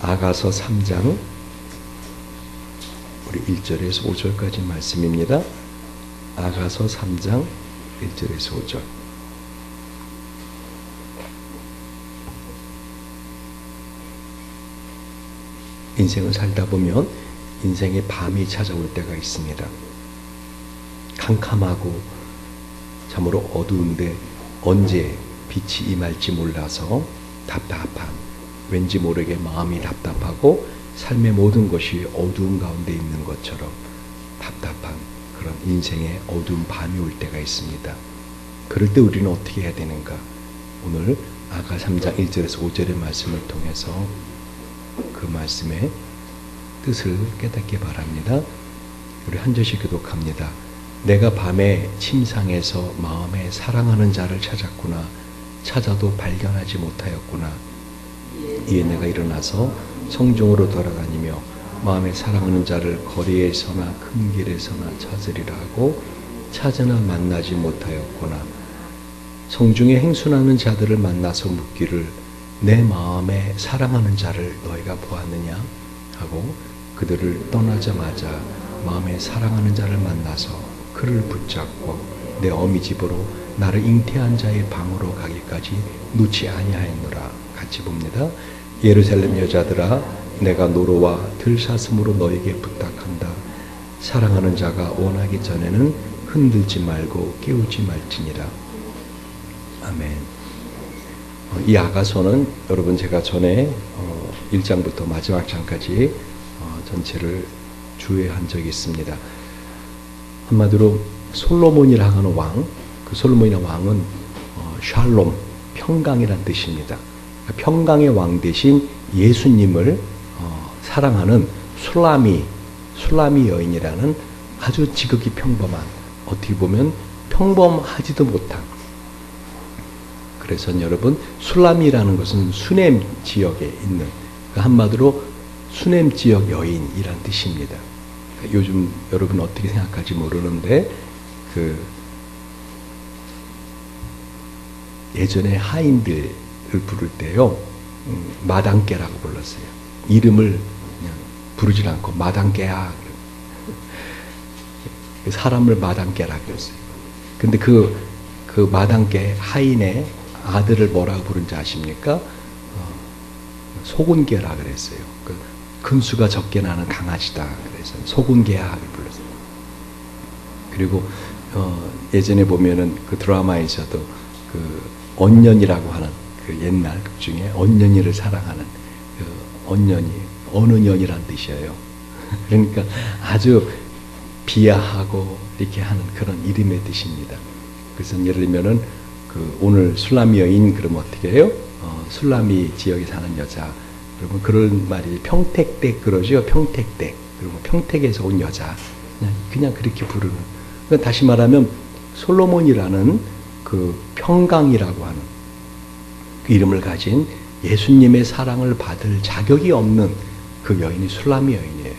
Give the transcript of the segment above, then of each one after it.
아가서 3장 우리 1절에서 5절까지 말씀입니다. 아가서 3장 1절에서 5절. 인생을 살다 보면 인생의 밤이 찾아올 때가 있습니다. 캄캄하고 참으로 어두운데 언제 빛이 임할지 몰라서 답답한, 왠지 모르게 마음이 답답하고 삶의 모든 것이 어두운 가운데 있는 것처럼 답답한 그런 인생의 어두운 밤이 올 때가 있습니다. 그럴 때 우리는 어떻게 해야 되는가? 오늘 아가 3장 1절에서 5절의 말씀을 통해서 그 말씀의 뜻을 깨닫기 바랍니다. 우리 한 절씩 교독합니다. 내가 밤에 침상에서 마음에 사랑하는 자를 찾았구나. 찾아도 발견하지 못하였구나. 이에 내가 일어나서 성중으로 돌아다니며 마음에 사랑하는 자를 거리에서나 큰 길에서나 찾으리라 하고 찾으나 만나지 못하였구나. 성중에 행순하는 자들을 만나서 묻기를 내 마음에 사랑하는 자를 너희가 보았느냐 하고 그들을 떠나자마자 마음에 사랑하는 자를 만나서 그를 붙잡고 내 어미 집으로 나를 잉태한 자의 방으로 가기까지 놓지 아니하였노라. 같이 봅니다. 예루살렘 여자들아 내가 노로와 들사슴으로 너에게 부탁한다. 사랑하는 자가 원하기 전에는 흔들지 말고 깨우지 말지니라. 아멘. 이 아가서는 여러분 제가 전에 1장부터 마지막 장까지 전체를 주의한 적이 있습니다. 한마디로 솔로몬이라고 하는 왕, 그 솔로몬이라는 왕은 샬롬, 평강이란 뜻입니다. 평강의 왕 대신 예수님을 사랑하는 술라미 여인이라는 아주 지극히 평범한, 어떻게 보면 평범하지도 못한, 그래서 여러분 술라미라는 것은 수넴 지역에 있는, 한마디로 수넴 지역 여인이란 뜻입니다. 요즘 여러분 어떻게 생각할지 모르는데 예전에 하인들을 부를 때요 마당깨라고 불렀어요. 이름을 그냥 부르질 않고 마당깨야, 사람을 마당깨라고 했어요. 근데 그 마당깨 하인의 아들을 뭐라고 부른지 아십니까? 소군개라 그랬어요. 근수가 적게 나는 강아지다 그래서 소군개야 불렀어요. 그리고 예전에 보면은 그 드라마에서도 그 언년이라고 하는 그 옛날 극 중에 언년이를 사랑하는 그 언년이 어느 년이란 뜻이에요. 그러니까 아주 비하하고 이렇게 하는 그런 이름의 뜻입니다. 그래서 예를 들면은 그 오늘 술라미 여인 그러면 어떻게 해요? 술라미 지역에 사는 여자. 여러분 그런 말이 평택댁 그러죠. 평택댁. 그리고 평택에서 온 여자. 그냥 그렇게 부르는. 그러니까 다시 말하면 솔로몬이라는 그 평강이라고 하는 그 이름을 가진 예수님의 사랑을 받을 자격이 없는 그 여인이 술라미 여인이에요.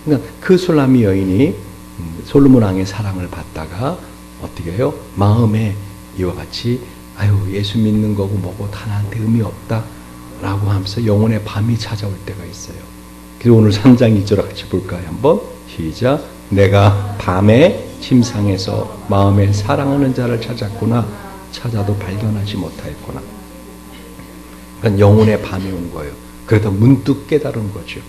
그러니까 그 술라미 여인이 솔로몬 왕의 사랑을 받다가 어떻게 해요? 마음에 이와 같이 아유 예수 믿는 거고 뭐고 다 나한테 의미 없다 라고 하면서 영혼의 밤이 찾아올 때가 있어요. 그리고 오늘 3장 1절 같이 볼까요? 한번 시작. 내가 밤에 침상에서 마음에 사랑하는 자를 찾았구나. 찾아도 발견하지 못하였구나. 그러니까 영혼의 밤이 온 거예요. 그러다 문득 깨달은 거죠.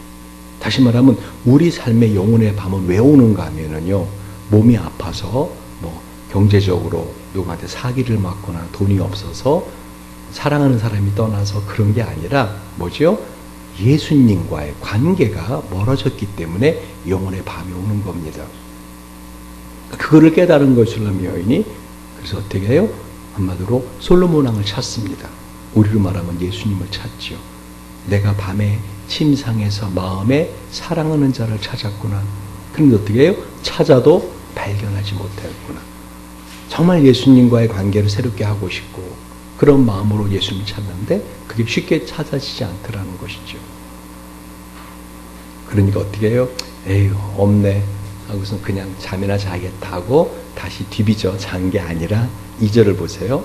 다시 말하면 우리 삶의 영혼의 밤은 왜 오는가 하면은요, 몸이 아파서 뭐 경제적으로 누구한테 사기를 맞거나 돈이 없어서 사랑하는 사람이 떠나서 그런 게 아니라 뭐죠? 예수님과의 관계가 멀어졌기 때문에 영혼의 밤이 오는 겁니다. 그거를 깨달은 거예요, 술라미 여인이. 그래서 어떻게 해요? 한마디로 솔로몬 왕을 찾습니다. 우리로 말하면 예수님을 찾죠. 내가 밤에 침상에서 마음에 사랑하는 자를 찾았구나. 그런데 어떻게 해요? 찾아도 발견하지 못하였구나. 정말 예수님과의 관계를 새롭게 하고 싶고 그런 마음으로 예수님을 찾는데 그게 쉽게 찾아지지 않더라는 것이죠. 그러니까 어떻게 해요? 에휴 없네 하고서 그냥 잠이나 자겠다 하고 다시 뒤비져 잔 게 아니라 2절을 보세요.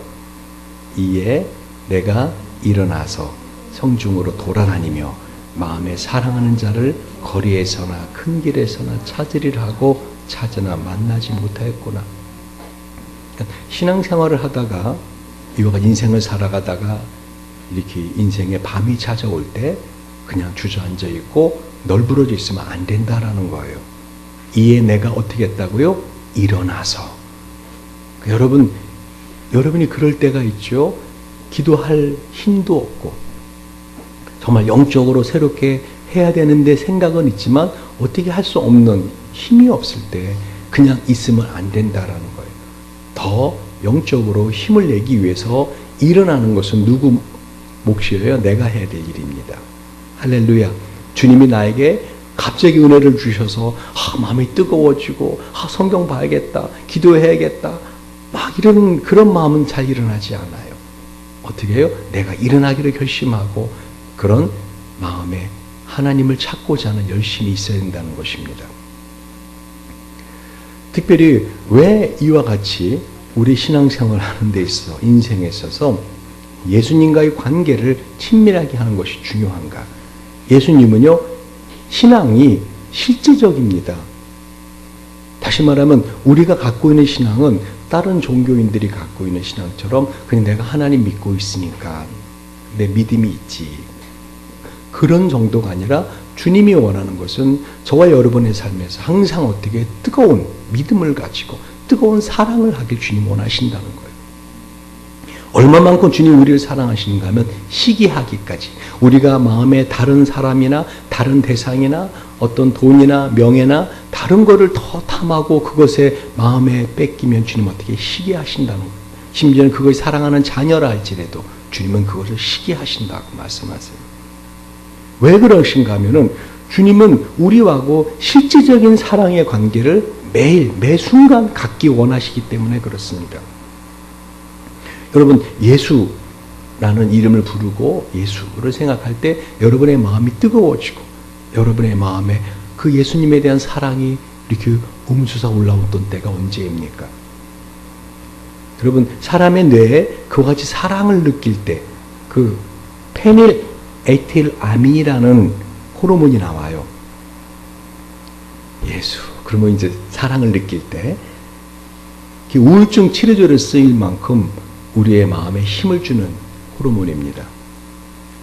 이에 내가 일어나서 성중으로 돌아다니며 마음에 사랑하는 자를 거리에서나 큰 길에서나 찾으리라 하고 찾으나 만나지 못하였구나. 그러니까 신앙생활을 하다가 이와 인생을 살아가다가 이렇게 인생의 밤이 찾아올 때 그냥 주저앉아 있고 널브러져 있으면 안 된다라는 거예요. 이에 내가 어떻게 했다고요? 일어나서. 여러분이 그럴 때가 있죠. 기도할 힘도 없고 정말 영적으로 새롭게 해야 되는데 생각은 있지만 어떻게 할 수 없는 힘이 없을 때 그냥 있으면 안 된다라는 거예요. 더 영적으로 힘을 내기 위해서 일어나는 것은 누구 몫이에요? 내가 해야 될 일입니다. 할렐루야. 주님이 나에게 갑자기 은혜를 주셔서 마음이 뜨거워지고 성경 봐야겠다, 기도해야겠다 막 이러는 그런 마음은 잘 일어나지 않아요. 어떻게 해요? 내가 일어나기를 결심하고 그런 마음에 하나님을 찾고자 하는 열심이 있어야 된다는 것입니다. 특별히 왜 이와 같이 우리 신앙생활을 하는 데 있어 인생에 있어서 예수님과의 관계를 친밀하게 하는 것이 중요한가? 예수님은요, 신앙이 실제적입니다. 다시 말하면 우리가 갖고 있는 신앙은 다른 종교인들이 갖고 있는 신앙처럼 그냥 내가 하나님 믿고 있으니까 내 믿음이 있지, 그런 정도가 아니라 주님이 원하는 것은 저와 여러분의 삶에서 항상 어떻게 뜨거운 믿음을 가지고 뜨거운 사랑을 하길 주님 원하신다는 거예요. 얼마만큼 주님 우리를 사랑하시는가 하면 시기하기까지 우리가 마음에 다른 사람이나 다른 대상이나 어떤 돈이나 명예나 다른 거를 더 탐하고 그것에 마음에 뺏기면 주님 어떻게 시기하신다는 거예요. 심지어는 그걸 사랑하는 자녀라 할지라도 주님은 그것을 시기하신다고 말씀하세요. 왜 그러신가 하면은 주님은 우리하고 실질적인 사랑의 관계를 매일 매 순간 갖기 원하시기 때문에 그렇습니다. 여러분, 예수라는 이름을 부르고 예수를 생각할 때 여러분의 마음이 뜨거워지고 여러분의 마음에 그 예수님에 대한 사랑이 이렇게 웅수사 올라오던 때가 언제입니까? 여러분, 사람의 뇌에 그와 같이 사랑을 느낄 때 그 페닐에틸아민이라는 호르몬이 나와요. 예수. 그러면 이제 사랑을 느낄 때 우울증 치료제를 쓰일 만큼 우리의 마음에 힘을 주는 호르몬입니다.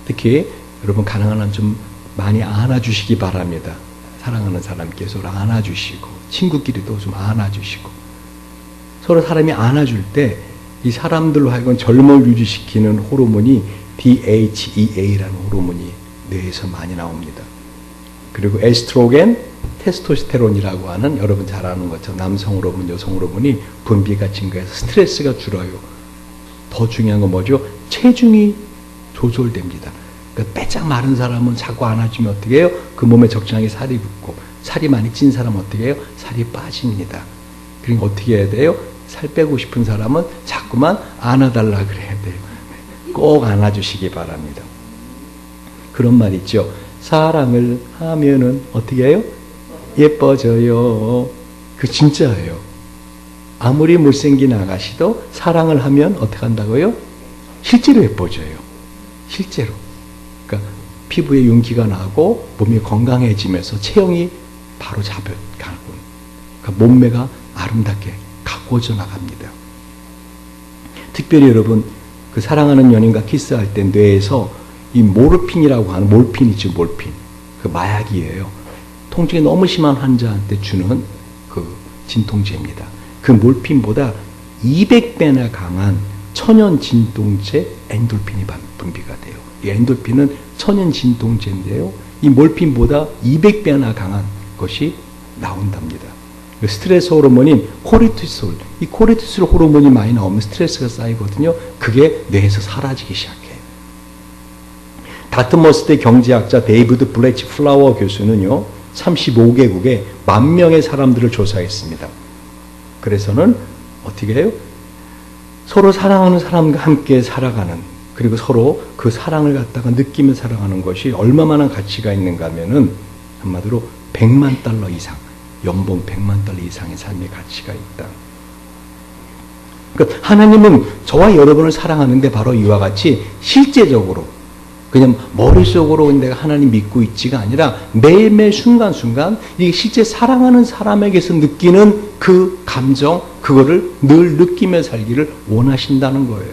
특히 여러분 가능한 한 좀 많이 안아주시기 바랍니다. 사랑하는 사람께 서로 안아주시고 친구끼리도 좀 안아주시고 서로 사람이 안아줄 때 이 사람들로 하여금 젊음을 유지시키는 호르몬이 DHEA라는 호르몬이 뇌에서 많이 나옵니다. 그리고 에스트로겐, 테스토스테론이라고 하는 여러분 잘 아는 것처럼 남성 호르몬, 여성 호르몬이 분비가 증가해서 스트레스가 줄어요. 더 중요한 건 뭐죠? 체중이 조절됩니다. 그러니까 빼짝 마른 사람은 자꾸 안아주면 어떻게 해요? 그 몸에 적정하게 살이 붙고 살이 많이 찐 사람은 어떻게 해요? 살이 빠집니다. 그러니까 어떻게 해야 돼요? 살 빼고 싶은 사람은 자꾸만 안아달라 그래야 돼요. 꼭 안아주시기 바랍니다. 그런 말 있죠. 사랑을 하면은 어떻게 해요? 예뻐져요. 그 진짜예요. 아무리 못생긴 아가씨도 사랑을 하면 어떻게 한다고요? 실제로 예뻐져요. 실제로. 그러니까 피부에 윤기가 나고 몸이 건강해지면서 체형이 바로 잡혀가고 그러니까 몸매가 아름답게 가꿔져 나갑니다. 특별히 여러분 그 사랑하는 연인과 키스할 때 뇌에서 이 모르핀이라고 하는 몰핀이죠. 몰핀. 그 마약이에요. 통증이 너무 심한 환자한테 주는 그 진통제입니다. 그 몰핀보다 200배나 강한 천연 진통제 엔돌핀이 분비가 돼요. 이 엔돌핀은 천연 진통제인데요. 이 몰핀보다 200배나 강한 것이 나온답니다. 스트레스 호르몬인 코르티솔, 이 코르티솔 호르몬이 많이 나오면 스트레스가 쌓이거든요. 그게 뇌에서 사라지기 시작해요. 다트머스대 경제학자 데이비드 블래치 플라워 교수는요, 35개국에 10,000명의 사람들을 조사했습니다. 그래서는 어떻게 해요? 서로 사랑하는 사람과 함께 살아가는, 그리고 서로 그 사랑을 갖다가 느끼며 살아가는 것이 얼마나 가치가 있는가 하면은 한마디로 100만 달러 이상, 연봉 100만 달러 이상의 삶의 가치가 있다. 그러니까 하나님은 저와 여러분을 사랑하는데 바로 이와 같이 실제적으로 그냥 머릿속으로 내가 하나님 믿고 있지가 아니라 매일매일 순간순간 이게 실제 사랑하는 사람에게서 느끼는 그 감정, 그거를 늘 느끼며 살기를 원하신다는 거예요.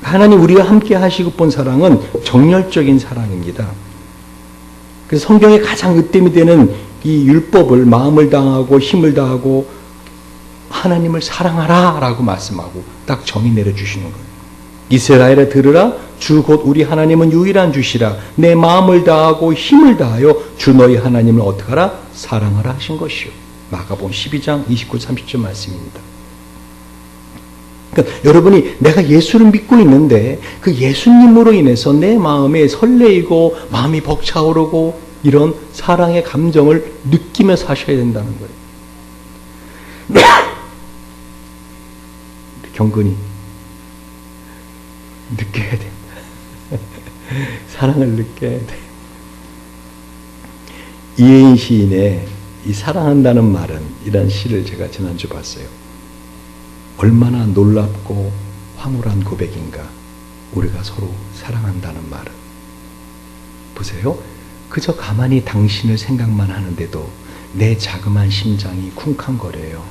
하나님 우리와 함께 하시고 본 사랑은 정열적인 사랑입니다. 그래서 성경에 가장 으뜸이 되는 이 율법을 마음을 다하고 힘을 다하고 하나님을 사랑하라 라고 말씀하고 딱 정의 내려주시는 거예요. 이스라엘아 들으라, 주 곧 우리 하나님은 유일한 주시라. 내 마음을 다하고 힘을 다하여 주 너희 하나님을 어떻게 하라? 사랑하라 하신 것이요. 마가복음 12장 29, 30절 말씀입니다. 그러니까 여러분이 내가 예수를 믿고 있는데 그 예수님으로 인해서 내 마음에 설레이고 마음이 벅차오르고 이런 사랑의 감정을 느끼며 사셔야 된다는 거예요. 경건히 느껴야 돼. 사랑을 느껴야 돼. 이혜인 시인의 이 사랑한다는 말은 이런 시를 제가 지난주 봤어요. 얼마나 놀랍고 황홀한 고백인가. 우리가 서로 사랑한다는 말은. 보세요. 그저 가만히 당신을 생각만 하는데도 내 자그마한 심장이 쿵쾅거려요.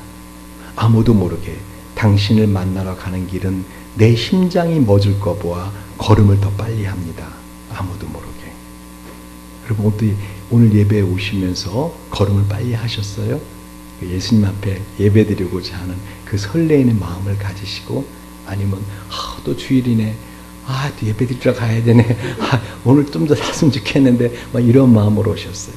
아무도 모르게 당신을 만나러 가는 길은 내 심장이 멎을 거 보아 걸음을 더 빨리 합니다. 아무도 모르게. 여러분 오늘 예배에 오시면서 걸음을 빨리 하셨어요? 예수님 앞에 예배드리고자 하는 그 설레이는 마음을 가지시고 아니면 또 주일이네. 또 예배드리러 가야 되네. 오늘 좀 더 잤으면 좋겠는데 막 이런 마음으로 오셨어요.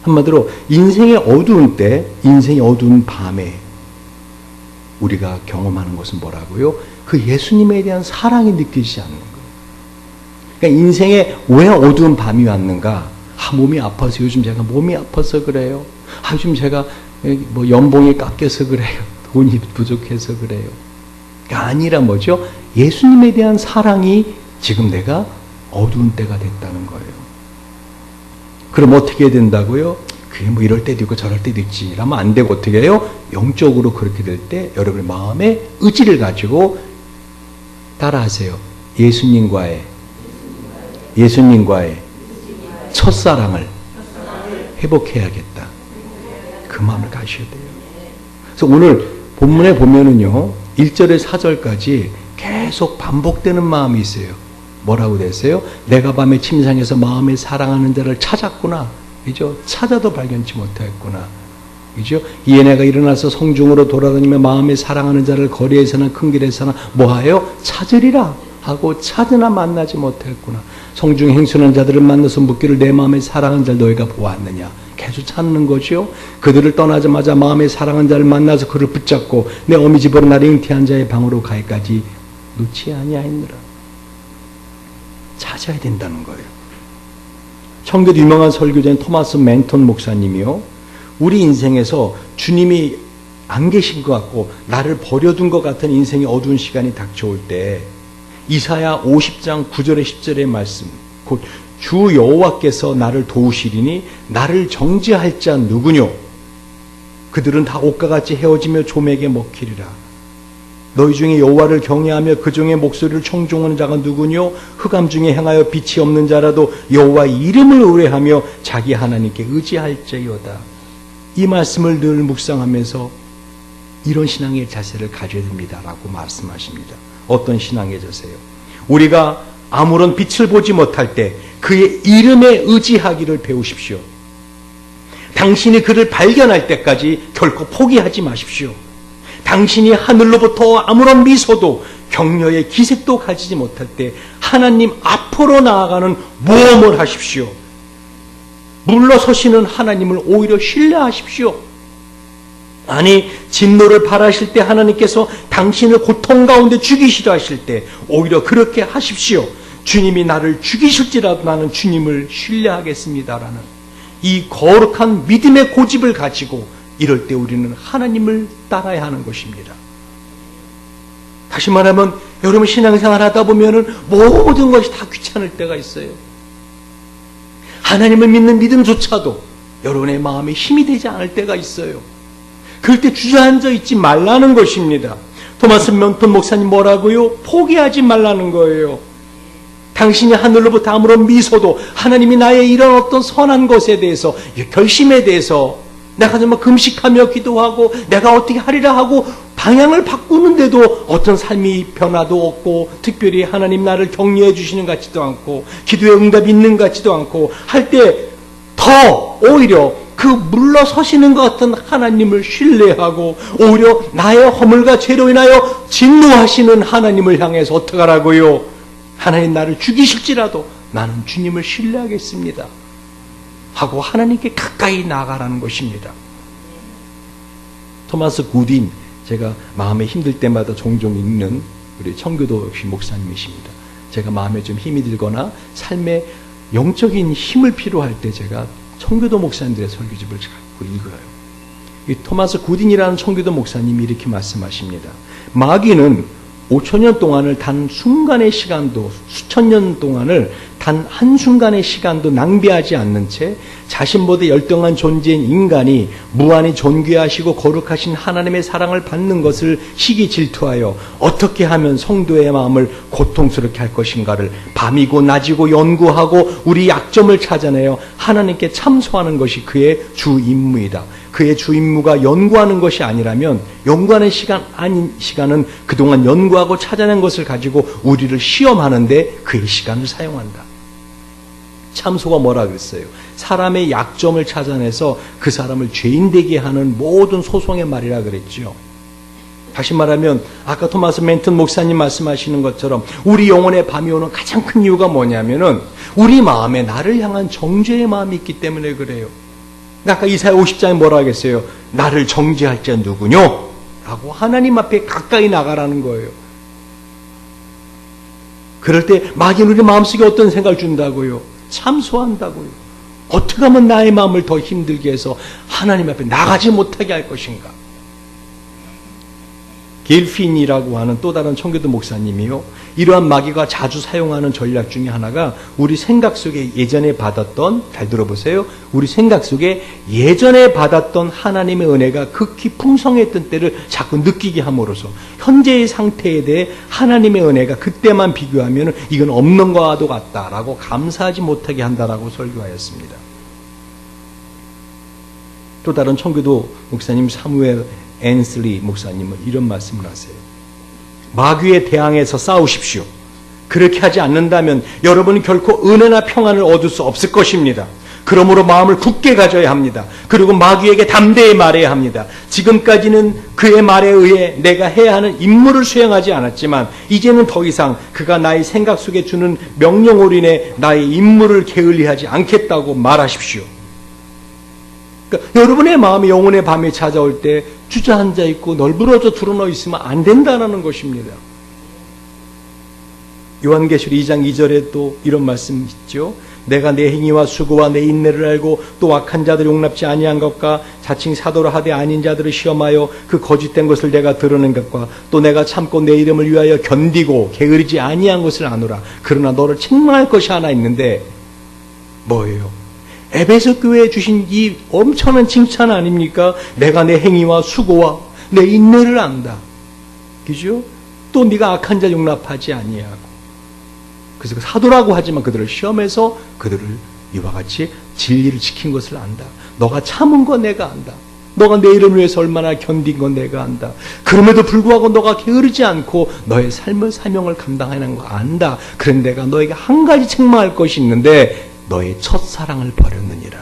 한마디로 인생의 어두운 때, 인생의 어두운 밤에 우리가 경험하는 것은 뭐라고요? 그 예수님에 대한 사랑이 느끼지 않는 거예요. 그러니까 인생에 왜 어두운 밤이 왔는가? 몸이 아파서 요즘 제가 몸이 아파서 그래요. 요즘 제가 뭐 연봉이 깎여서 그래요. 돈이 부족해서 그래요. 그러니까 아니라 뭐죠? 예수님에 대한 사랑이 지금 내가 어두운 때가 됐다는 거예요. 그럼 어떻게 해야 된다고요? 그게 뭐 이럴 때도 있고 저럴 때도 있지. 라면 안 되고 어떻게 해요? 영적으로 그렇게 될 때 여러분의 마음에 의지를 가지고 따라하세요. 예수님과의 첫사랑을 회복해야겠다. 그 마음을 가셔야 돼요. 그래서 오늘 본문에 보면은요, 1절에서 4절까지 계속 반복되는 마음이 있어요. 뭐라고 됐어요? 내가 밤에 침상에서 마음에 사랑하는 자를 찾았구나. 그죠? 찾아도 발견치 못했구나. 그죠? 이에 내가 일어나서 성중으로 돌아다니며 마음에 사랑하는 자를 거리에서나 큰 길에서나 뭐하여? 찾으리라 하고 찾으나 만나지 못했구나. 성중에 행순한 자들을 만나서 묻기를 내 마음에 사랑하는 자를 너희가 보았느냐. 계속 찾는 거죠. 그들을 떠나자마자 마음에 사랑하는 자를 만나서 그를 붙잡고 내 어미 집으로 나를 잉태한 자의 방으로 가기까지 놓지 아니하였느라. 찾아야 된다는 거예요. 청교도 유명한 설교자인 토마스 멘톤 목사님이요, 우리 인생에서 주님이 안 계신 것 같고 나를 버려둔 것 같은 인생의 어두운 시간이 닥쳐올 때 이사야 50장 9절에 10절의 말씀, 곧 주 여호와께서 나를 도우시리니 나를 정죄할 자 누구뇨? 그들은 다 옷과 같이 헤어지며 조맥에 먹히리라. 너희 중에 여호와를 경외하며 그 중에 목소리를 청종하는 자가 누구뇨? 흑암 중에 행하여 빛이 없는 자라도 여호와 이름을 의뢰하며 자기 하나님께 의지할지어다. 이 말씀을 늘 묵상하면서 이런 신앙의 자세를 가져야 됩니다라고 말씀하십니다. 어떤 신앙의 자세요? 우리가 아무런 빛을 보지 못할 때 그의 이름에 의지하기를 배우십시오. 당신이 그를 발견할 때까지 결코 포기하지 마십시오. 당신이 하늘로부터 아무런 미소도 격려의 기색도 가지지 못할 때 하나님 앞으로 나아가는 모험을 하십시오. 물러서시는 하나님을 오히려 신뢰하십시오. 아니, 진노를 바라실 때 하나님께서 당신을 고통 가운데 죽이시려 하실 때 오히려 그렇게 하십시오. 주님이 나를 죽이실지라도 나는 주님을 신뢰하겠습니다라는 이 거룩한 믿음의 고집을 가지고 이럴 때 우리는 하나님을 따라야 하는 것입니다. 다시 말하면 여러분 신앙생활 하다 보면은 모든 것이 다 귀찮을 때가 있어요. 하나님을 믿는 믿음조차도 여러분의 마음에 힘이 되지 않을 때가 있어요. 그럴 때 주저앉아 있지 말라는 것입니다. 토마스 멘턴 목사님 뭐라고요? 포기하지 말라는 거예요. 당신이 하늘로부터 아무런 미소도 하나님이 나의 이런 어떤 선한 것에 대해서, 결심에 대해서 내가 정말 금식하며 기도하고 내가 어떻게 하리라 하고 방향을 바꾸는데도 어떤 삶이 변화도 없고 특별히 하나님 나를 격려해 주시는 것 같지도 않고 기도의 응답이 있는 것 같지도 않고 할 때 더 오히려 그 물러서시는 것 같은 하나님을 신뢰하고 오히려 나의 허물과 죄로 인하여 진노하시는 하나님을 향해서 어떡하라고요? 하나님 나를 죽이실지라도 나는 주님을 신뢰하겠습니다 하고 하나님께 가까이 나아가라는 것입니다. 토마스 굿인, 제가 마음에 힘들 때마다 종종 읽는 우리 청교도 역시 목사님이십니다. 제가 마음에 좀 힘이 들거나 삶에 영적인 힘을 필요할 때 제가 청교도 목사님들의 설교집을 자꾸 읽어요. 이 토마스 굿인이라는 청교도 목사님이 이렇게 말씀하십니다. 마귀는 5,000년 동안을 단 순간의 시간도, 수천 년 동안을 단 한순간의 시간도 낭비하지 않는 채 자신보다 열등한 존재인 인간이 무한히 존귀하시고 거룩하신 하나님의 사랑을 받는 것을 시기 질투하여 어떻게 하면 성도의 마음을 고통스럽게 할 것인가를 밤이고 낮이고 연구하고 우리 약점을 찾아내어 하나님께 참소하는 것이 그의 주 임무이다. 그의 주 임무가 연구하는 것이 아니라면 연구하는 시간은 그동안 연구하고 찾아낸 것을 가지고 우리를 시험하는데 그의 시간을 사용한다. 참소가 뭐라 그랬어요? 사람의 약점을 찾아내서 그 사람을 죄인 되게 하는 모든 소송의 말이라 그랬죠. 다시 말하면 아까 토마스 멘턴 목사님 말씀하시는 것처럼 우리 영혼의 밤이 오는 가장 큰 이유가 뭐냐면은 우리 마음에 나를 향한 정죄의 마음이 있기 때문에 그래요. 아까 이사야 50장에 뭐라 하겠어요? 나를 정죄할 자 누구뇨? 라고 하나님 앞에 가까이 나가라는 거예요. 그럴 때 마귀는 우리 마음속에 어떤 생각을 준다고요? 참소한다고요. 어떻게 하면 나의 마음을 더 힘들게 해서 하나님 앞에 나가지 못하게 할 것인가? 길핀이라고 하는 또 다른 청교도 목사님이요. 이러한 마귀가 자주 사용하는 전략 중에 하나가 우리 생각 속에 예전에 받았던, 잘 들어보세요. 우리 생각 속에 예전에 받았던 하나님의 은혜가 극히 풍성했던 때를 자꾸 느끼게 함으로써 현재의 상태에 대해 하나님의 은혜가 그때만 비교하면 이건 없는 것과도 같다라고 감사하지 못하게 한다라고 설교하였습니다. 또 다른 청교도 목사님 사무엘 앤슬리 목사님은 이런 말씀을 하세요. 마귀에 대항해서 싸우십시오. 그렇게 하지 않는다면 여러분은 결코 은혜나 평안을 얻을 수 없을 것입니다. 그러므로 마음을 굳게 가져야 합니다. 그리고 마귀에게 담대히 말해야 합니다. 지금까지는 그의 말에 의해 내가 해야 하는 임무를 수행하지 않았지만 이제는 더 이상 그가 나의 생각 속에 주는 명령으로 인해 나의 임무를 게을리하지 않겠다고 말하십시오. 그러니까 여러분의 마음이 영혼의 밤에 찾아올 때 주저앉아 있고 널브러져 드러나 있으면 안 된다는 것입니다. 요한계시록 2장 2절에 또 이런 말씀 있죠. 내가 내 행위와 수고와 내 인내를 알고 또 악한 자들을 용납지 아니한 것과 자칭 사도라 하되 아닌 자들을 시험하여 그 거짓된 것을 내가 드러낸 것과 또 내가 참고 내 이름을 위하여 견디고 게으르지 아니한 것을 아노라. 그러나 너를 책망할 것이 하나 있는데 뭐예요? 에베소 교회에 주신 이 엄청난 칭찬 아닙니까? 내가 내 행위와 수고와 내 인내를 안다. 그죠? 또 네가 악한 자 용납하지 아니하고. 그래서 사도라고 하지만 그들을 시험해서 그들을 이와 같이 진리를 지킨 것을 안다. 너가 참은 거 내가 안다. 너가 내 이름을 위해서 얼마나 견딘 건 내가 안다. 그럼에도 불구하고 너가 게으르지 않고 너의 삶의 사명을 감당하는 거 안다. 그런데 내가 너에게 한 가지 책망할 것이 있는데 너의 첫사랑을 버렸느니라.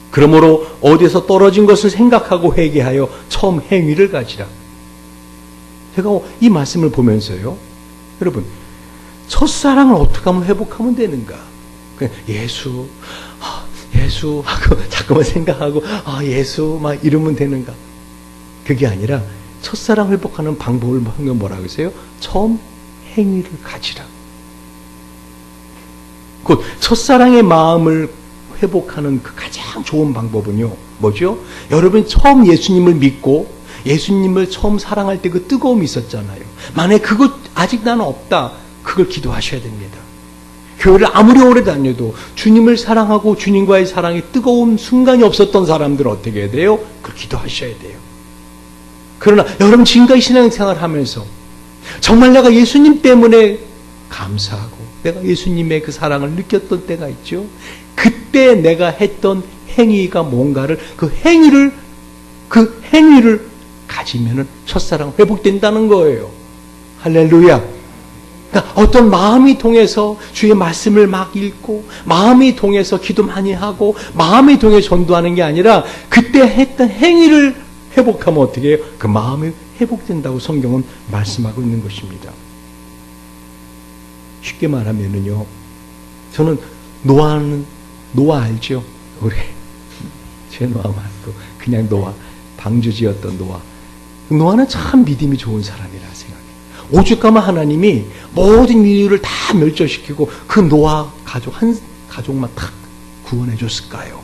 그러므로 어디서 떨어진 것을 생각하고 회개하여 처음 행위를 가지라. 제가 이 말씀을 보면서요. 여러분, 첫사랑을 어떻게 하면 회복하면 되는가? 그냥 예수 하고 자꾸만 생각하고 예수 막 이러면 되는가? 그게 아니라 첫사랑 회복하는 방법을 뭐라고 했어요? 처음 행위를 가지라. 곧 첫사랑의 마음을 회복하는 그 가장 좋은 방법은요. 뭐죠? 여러분이 처음 예수님을 믿고 예수님을 처음 사랑할 때 그 뜨거움이 있었잖아요. 만약에 그것 아직 나는 없다. 그걸 기도하셔야 됩니다. 교회를 아무리 오래 다녀도 주님을 사랑하고 주님과의 사랑이 뜨거운 순간이 없었던 사람들은 어떻게 해야 돼요? 그걸 기도하셔야 돼요. 그러나 여러분 지금까지 신앙생활 하면서 정말 내가 예수님 때문에 감사하고 내가 예수님의 그 사랑을 느꼈던 때가 있죠. 그때 내가 했던 행위가 뭔가를 그 행위를 가지면은 첫사랑 회복된다는 거예요. 할렐루야. 그러니까 어떤 마음이 통해서 주의 말씀을 막 읽고 마음이 통해서 기도 많이 하고 마음이 통해서 전도하는 게 아니라 그때 했던 행위를 회복하면 어떻게 해요? 그 마음이 회복된다고 성경은 말씀하고 있는 것입니다. 쉽게 말하면은요, 저는 노아 알죠? 우리 제 노아 말고 그냥 노아, 방주지었던 노아는 참 믿음이 좋은 사람이라 생각해요. 오죽하면 하나님이 모든 인류를 다 멸절시키고 그 노아 가족 한 가족만 딱 구원해 줬을까요?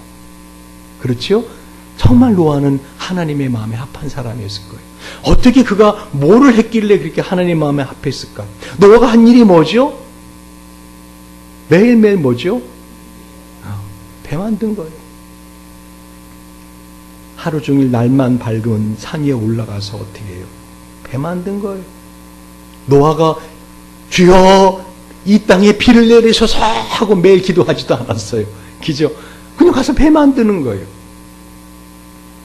그렇죠? 정말 노아는 하나님의 마음에 합한 사람이었을 거예요. 어떻게 그가 뭐를 했길래 그렇게 하나님 마음에 합했을까? 노아가 한 일이 뭐죠? 매일매일 뭐죠? 배 만든 거예요. 하루 종일 날만 밝은 산 위에 올라가서 어떻게 해요? 배 만든 거예요. 노아가 주여 이 땅에 비를 내리소서 하고 매일 기도하지도 않았어요. 그죠? 그냥 가서 배 만드는 거예요.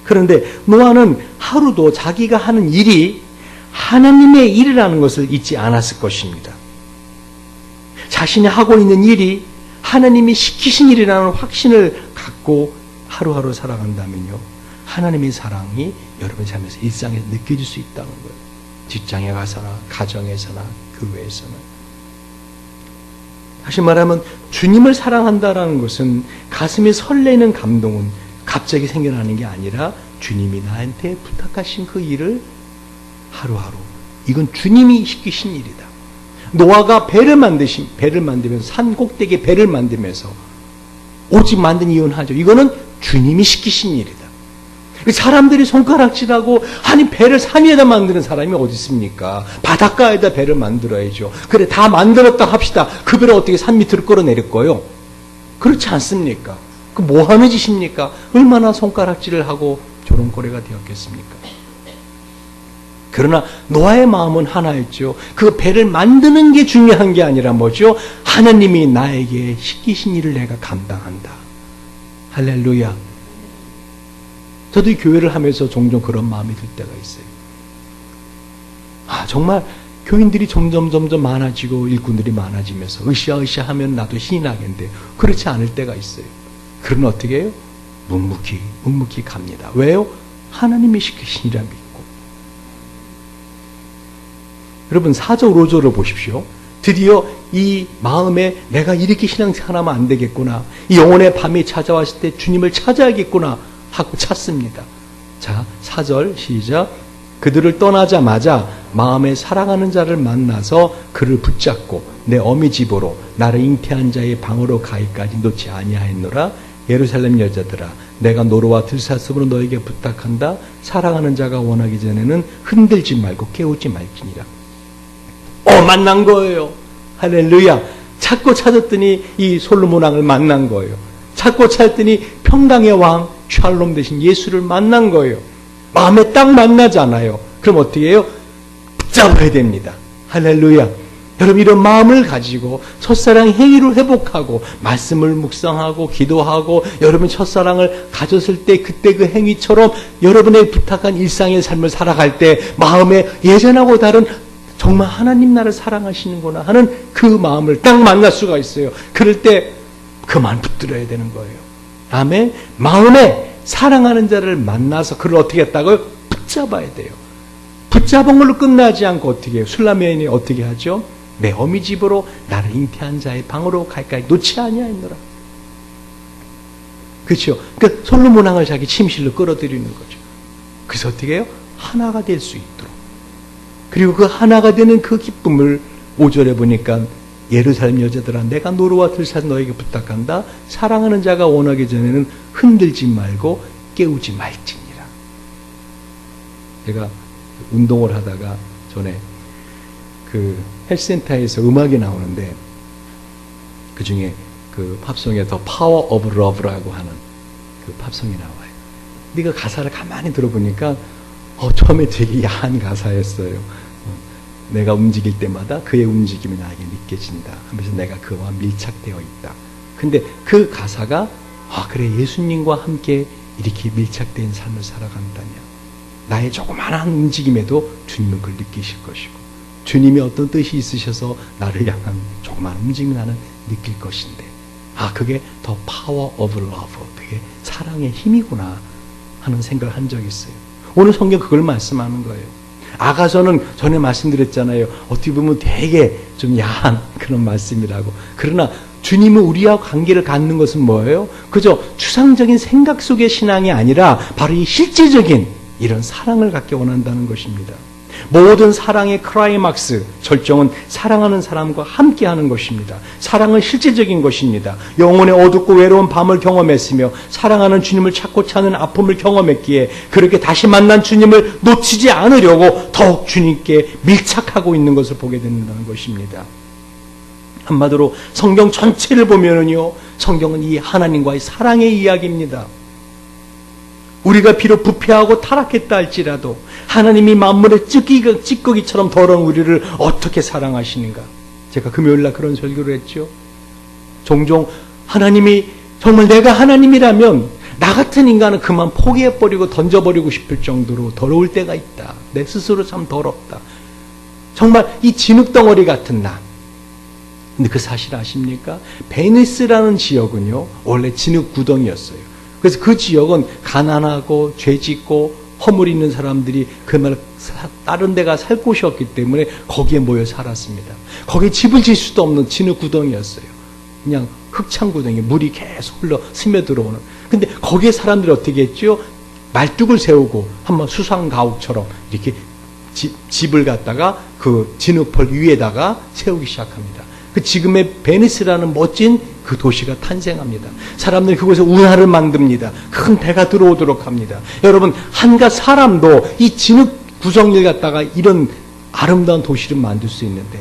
그런데 노아는 하루도 자기가 하는 일이 하나님의 일이라는 것을 잊지 않았을 것입니다. 자신이 하고 있는 일이 하나님이 시키신 일이라는 확신을 갖고 하루하루 살아간다면요, 하나님의 사랑이 여러분 삶에서 일상에서 느껴질 수 있다는 거예요. 직장에 가서나 가정에서나 교회에서나. 다시 말하면 주님을 사랑한다라는 것은 가슴이 설레는 감동은 갑자기 생겨나는 게 아니라 주님이 나한테 부탁하신 그 일을 하루하루, 이건 주님이 시키신 일이다. 노아가 배를 만들면서 산 꼭대기에 배를 만들면서 오직 만든 이유는 하죠. 이거는 주님이 시키신 일이다. 사람들이 손가락질하고 아니 배를 산 위에다 만드는 사람이 어디 있습니까? 바닷가에다 배를 만들어야죠. 그래 다 만들었다 합시다. 그 배를 어떻게 산 밑으로 끌어내릴 거요? 그렇지 않습니까? 그 뭐 하는 짓입니까? 얼마나 손가락질을 하고 조롱거리가 되었겠습니까? 그러나 노아의 마음은 하나였죠. 그 배를 만드는 게 중요한 게 아니라 뭐죠? 하나님이 나에게 시키신 일을 내가 감당한다. 할렐루야. 저도 이 교회를 하면서 종종 그런 마음이 들 때가 있어요. 정말 교인들이 점점 많아지고 일꾼들이 많아지면서 으쌰으쌰 하면 나도 신이 나겠는데 그렇지 않을 때가 있어요. 그러면 어떻게 해요? 묵묵히 갑니다. 왜요? 하나님이 시키신 일이라 믿고. 여러분 4절 5절을 보십시오. 드디어 이 마음에 내가 이렇게 신앙생활하면 안 되겠구나. 이 영혼의 밤이 찾아왔을 때 주님을 찾아야겠구나 하고 찾습니다. 자, 4절 시작. 그들을 떠나자마자 마음에 사랑하는 자를 만나서 그를 붙잡고 내 어미 집으로 나를 잉태한 자의 방으로 가기까지 놓지 아니하였노라. 예루살렘 여자들아, 내가 노로와 들사슴으로 너에게 부탁한다. 사랑하는 자가 원하기 전에는 흔들지 말고 깨우지 말지니라. 만난 거예요. 할렐루야. 찾고 찾았더니 이 솔로몬 왕을 만난 거예요. 찾고 찾았더니 평강의 왕 샬롬 대신 예수를 만난 거예요. 마음에 딱 만나잖아요. 그럼 어떻게 해요? 붙잡아야 됩니다. 할렐루야. 여러분 이런 마음을 가지고 첫사랑 행위를 회복하고 말씀을 묵상하고 기도하고 여러분 첫사랑을 가졌을 때 그때 그 행위처럼 여러분의 부탁한 일상의 삶을 살아갈 때 마음에 예전하고 다른 정말 하나님 나를 사랑하시는구나 하는 그 마음을 딱 만날 수가 있어요. 그럴 때 그만 붙들어야 되는 거예요. 아멘. 마음에 사랑하는 자를 만나서 그를 어떻게 했다고요? 붙잡아야 돼요. 붙잡은 걸로 끝나지 않고 어떻게 해요? 술라면이 어떻게 하죠? 내 어미 집으로 나를 잉태한 자의 방으로 갈까지 놓지 아니하였노라. 그렇죠? 그러니까 솔로몬 왕을 자기 침실로 끌어들이는 거죠. 그래서 어떻게 해요? 하나가 될 수 있도록. 그리고 그 하나가 되는 그 기쁨을 5절에 보니까 예루살렘 여자들아, 내가 노루와 들사슴 너에게 부탁한다. 사랑하는 자가 원하기 전에는 흔들지 말고 깨우지 말지니라. 제가 운동을 하다가 전에 그 헬스센터에서 음악이 나오는데 그 중에 그 팝송에 더 파워 오브 러브라고 하는 그 팝송이 나와요. 근데 그 가사를 가만히 들어보니까 처음에 되게 야한 가사였어요. 내가 움직일 때마다 그의 움직임이 나에게 느껴진다 하면서 내가 그와 밀착되어 있다. 근데 그 가사가 그래, 예수님과 함께 이렇게 밀착된 삶을 살아간다면 나의 조그마한 움직임에도 주님은 그걸 느끼실 것이고, 주님이 어떤 뜻이 있으셔서 나를 향한 조그마한 움직임을 나는 느낄 것인데, 그게 더 파워 오브 러브, 그게 사랑의 힘이구나 하는 생각을 한 적이 있어요. 오늘 성경 그걸 말씀하는 거예요. 아가서는 전에 말씀드렸잖아요. 어떻게 보면 되게 좀 야한 그런 말씀이라고. 그러나 주님은 우리와 관계를 갖는 것은 뭐예요? 그저 추상적인 생각 속의 신앙이 아니라 바로 이 실제적인 이런 사랑을 갖기 원한다는 것입니다. 모든 사랑의 클라이막스, 절정은 사랑하는 사람과 함께하는 것입니다. 사랑은 실제적인 것입니다. 영혼의 어둡고 외로운 밤을 경험했으며 사랑하는 주님을 찾고 찾는 아픔을 경험했기에 그렇게 다시 만난 주님을 놓치지 않으려고 더욱 주님께 밀착하고 있는 것을 보게 된다는 것입니다. 한마디로 성경 전체를 보면은요, 성경은 이 하나님과의 사랑의 이야기입니다. 우리가 비록 부패하고 타락했다 할지라도 하나님이 만물의 찌꺼기처럼 더러운 우리를 어떻게 사랑하시는가. 제가 금요일날 그런 설교를 했죠. 종종 하나님이, 정말 내가 하나님이라면 나 같은 인간은 그만 포기해버리고 던져버리고 싶을 정도로 더러울 때가 있다. 내 스스로 참 더럽다. 정말 이 진흙덩어리 같은 나. 근데 그 사실 아십니까? 베니스라는 지역은요, 원래 진흙구덩이였어요. 그래서 그 지역은 가난하고 죄짓고 허물 있는 사람들이 그말 다른 데가 살 곳이 없기 때문에 거기에 모여 살았습니다. 거기에 집을 질 수도 없는 진흙구덩이였어요. 그냥 흙창구덩이, 물이 계속 흘러 스며들어오는. 근데 거기에 사람들이 어떻게 했죠? 말뚝을 세우고 한번 수상가옥처럼 이렇게 집을 갖다가 그 진흙벌 위에다가 세우기 시작합니다. 그 지금의 베니스라는 멋진 그 도시가 탄생합니다. 사람들이 그곳에 운하를 만듭니다. 큰 배가 들어오도록 합니다. 여러분, 한갓 사람도 이 진흙 구성을 갖다가 이런 아름다운 도시를 만들 수 있는데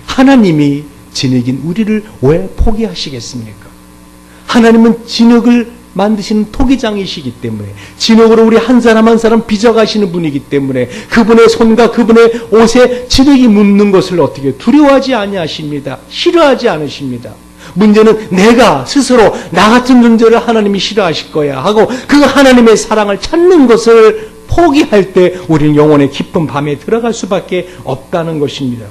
하나님이 진흙인 우리를 왜 포기하시겠습니까? 하나님은 진흙을 만드시는 토기장이시기 때문에, 진흙으로 우리 한 사람 한 사람 빚어가시는 분이기 때문에 그분의 손과 그분의 옷에 진흙이 묻는 것을 어떻게 두려워하지 아니하십니다. 싫어하지 않으십니다. 문제는 내가 스스로 나 같은 존재를 하나님이 싫어하실 거야 하고 그 하나님의 사랑을 찾는 것을 포기할 때 우리는 영혼의 깊은 밤에 들어갈 수밖에 없다는 것입니다.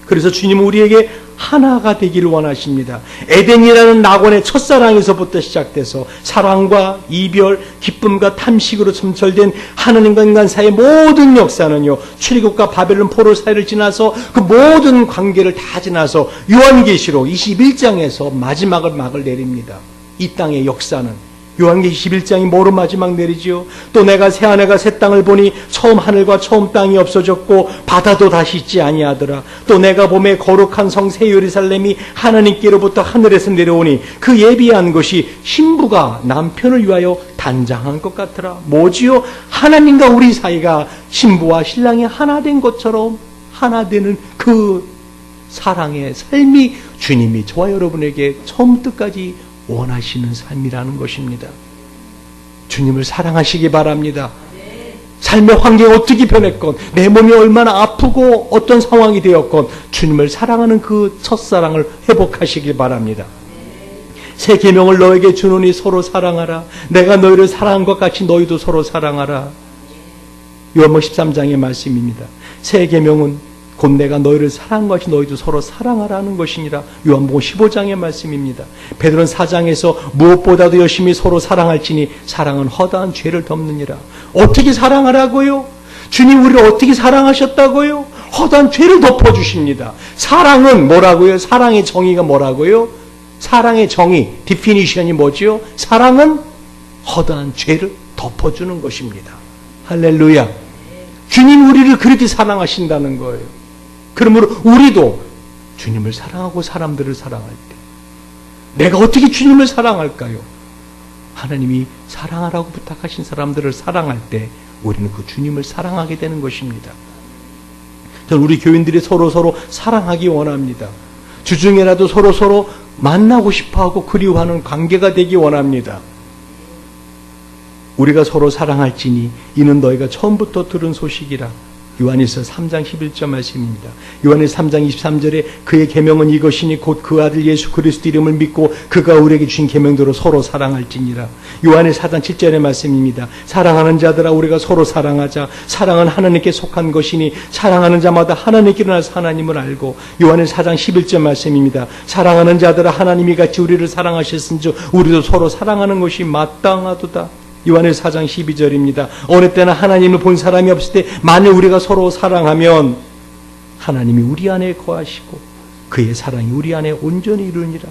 그래서 주님은 우리에게 하나가 되기를 원하십니다. 에덴이라는 낙원의 첫사랑에서부터 시작돼서 사랑과 이별, 기쁨과 탐식으로 점철된 하나님과 인간 사이의 모든 역사는요, 출애굽과 바벨론 포로 사이를 지나서 그 모든 관계를 다 지나서 요한계시록 21장에서 마지막을 막을 내립니다. 이 땅의 역사는 요한계시 21장이 뭐로 마지막 내리지요? 또 내가 새하늘과 새 땅을 보니 처음 하늘과 처음 땅이 없어졌고 바다도 다시 있지 아니하더라. 또 내가 봄에 거룩한 성 새 예루살렘이 하나님께로부터 하늘에서 내려오니 그 예비한 것이 신부가 남편을 위하여 단장한 것 같더라. 뭐지요? 하나님과 우리 사이가 신부와 신랑이 하나 된 것처럼 하나 되는 그 사랑의 삶이 주님이 저와 여러분에게 처음부터 끝까지 원하시는 삶이라는 것입니다. 주님을 사랑하시기 바랍니다. 삶의 환경이 어떻게 변했건, 내 몸이 얼마나 아프고 어떤 상황이 되었건 주님을 사랑하는 그 첫사랑을 회복하시기 바랍니다. 새 계명을 너에게 주노니 서로 사랑하라. 내가 너희를 사랑한 것 같이 너희도 서로 사랑하라. 요한복음 13장의 말씀입니다. 새 계명은 곧 내가 너희를 사랑한 것이 너희도 서로 사랑하라는 것이니라. 요한복음 15장의 말씀입니다. 베드로는 4장에서 무엇보다도 열심히 서로 사랑할지니 사랑은 허다한 죄를 덮느니라. 어떻게 사랑하라고요? 주님 우리를 어떻게 사랑하셨다고요? 허다한 죄를 덮어주십니다. 사랑은 뭐라고요? 사랑의 정의가 뭐라고요? 사랑의 정의, 디피니션이 뭐죠? 사랑은 허다한 죄를 덮어주는 것입니다. 할렐루야. 주님 우리를 그렇게 사랑하신다는 거예요. 그러므로 우리도 주님을 사랑하고 사람들을 사랑할 때 내가 어떻게 주님을 사랑할까요? 하나님이 사랑하라고 부탁하신 사람들을 사랑할 때 우리는 그 주님을 사랑하게 되는 것입니다. 저는 우리 교인들이 서로 사랑하기 원합니다. 주중에라도 서로 만나고 싶어하고 그리워하는 관계가 되기 원합니다. 우리가 서로 사랑할지니 이는 너희가 처음부터 들은 소식이라. 요한일서 3장 11절 말씀입니다. 요한일서 3장 23절에 그의 계명은 이것이니 곧 그 아들 예수 그리스도 이름을 믿고 그가 우리에게 주신 계명대로 서로 사랑할지니라. 요한일서 4장 7절의 말씀입니다. 사랑하는 자들아 우리가 서로 사랑하자. 사랑은 하나님께 속한 것이니 사랑하는 자마다 하나님께 나서 하나님을 알고. 요한일서 4장 11절 말씀입니다. 사랑하는 자들아 하나님이 같이 우리를 사랑하셨은즉 우리도 서로 사랑하는 것이 마땅하도다. 요한일서 4장 12절입니다. 어느 때나 하나님을 본 사람이 없을 때 만일 우리가 서로 사랑하면 하나님이 우리 안에 거하시고 그의 사랑이 우리 안에 온전히 이루니라.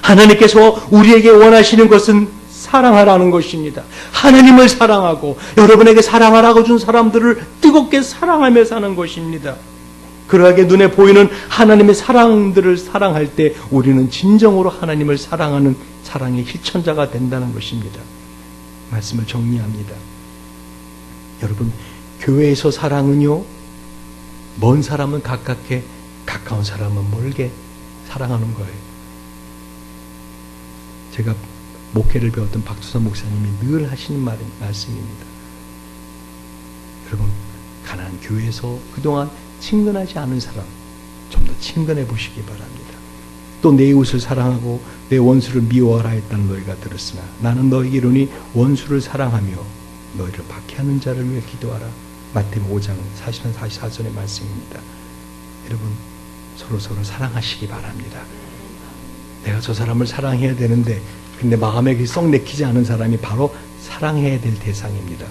하나님께서 우리에게 원하시는 것은 사랑하라는 것입니다. 하나님을 사랑하고 여러분에게 사랑하라고 준 사람들을 뜨겁게 사랑하며 사는 것입니다. 그러하게 눈에 보이는 하나님의 사랑들을 사랑할 때 우리는 진정으로 하나님을 사랑하는 사랑의 실천자가 된다는 것입니다. 말씀을 정리합니다. 여러분, 교회에서 사랑은요, 먼 사람은 가깝게, 가까운 사람은 멀게 사랑하는 거예요. 제가 목회를 배웠던 박두선 목사님이 늘 하시는 말씀입니다. 여러분, 가난한 교회에서 그동안 친근하지 않은 사람 좀 더 친근해 보시기 바랍니다. 또 내 이웃을 사랑하고 내 원수를 미워하라 했다는 너희가 들었으나 나는 너희에게 이르노니 원수를 사랑하며 너희를 박해하는 자를 위해 기도하라. 마태복음 5장 43, 44절의 말씀입니다. 여러분, 서로 사랑하시기 바랍니다. 내가 저 사람을 사랑해야 되는데 근데 마음에 썩 내키지 않은 사람이 바로 사랑해야 될 대상입니다.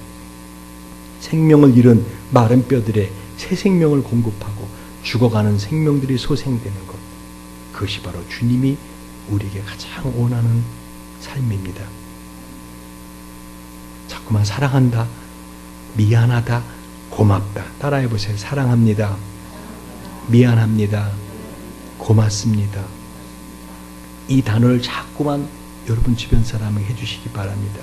생명을 잃은 마른 뼈들에 새 생명을 공급하고 죽어가는 생명들이 소생되는 것, 그것이 바로 주님이 우리에게 가장 원하는 삶입니다. 자꾸만 사랑한다, 미안하다, 고맙다 따라해 보세요. 사랑합니다, 미안합니다, 고맙습니다. 이 단어를 자꾸만 여러분 주변 사람에게 해주시기 바랍니다.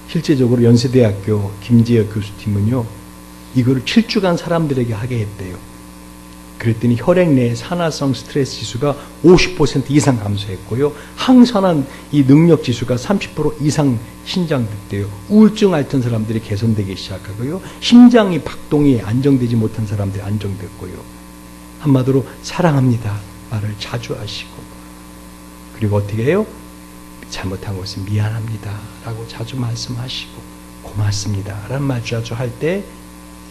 실제적으로 연세대학교 김지혁 교수팀은요, 이거를 7주간 사람들에게 하게 했대요. 그랬더니 혈액 내의 산화성 스트레스 지수가 50% 이상 감소했고요. 항산화 이 능력 지수가 30% 이상 신장됐대요. 우울증 앓던 사람들이 개선되기 시작하고요. 심장이 박동이 안정되지 못한 사람들이 안정됐고요. 한마디로 사랑합니다 말을 자주 하시고, 그리고 어떻게 해요? 잘못한 것은 미안합니다 라고 자주 말씀하시고, 고맙습니다 라는 말 자주 할 때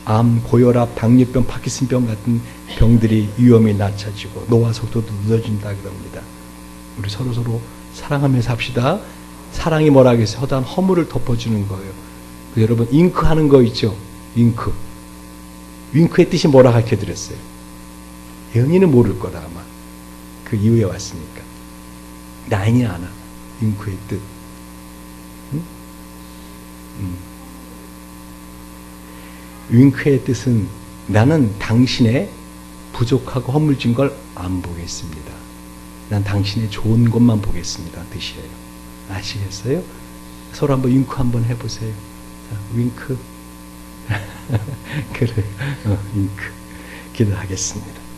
암, 고혈압, 당뇨병, 파킨슨병 같은 병들이 위험이 낮아지고 노화 속도도 늦어진다 그럽니다. 우리 서로 사랑하며 삽시다. 사랑이 뭐라 하겠어요? 허다한 허물을 덮어주는 거예요. 여러분, 윙크 하는 거 있죠? 윙크. 윙크의 뜻이 뭐라 가르쳐드렸어요? 예은이는 모를 거다 아마. 그 이후에 왔으니까. 나인이 아나. 윙크의 뜻. 응? 윙크의 뜻은 나는 당신의 부족하고 허물진 걸 안 보겠습니다. 난 당신의 좋은 것만 보겠습니다. 뜻이에요. 아시겠어요? 서로 한번 윙크 한번 해보세요. 자, 윙크. 그래, 윙크. 기도하겠습니다.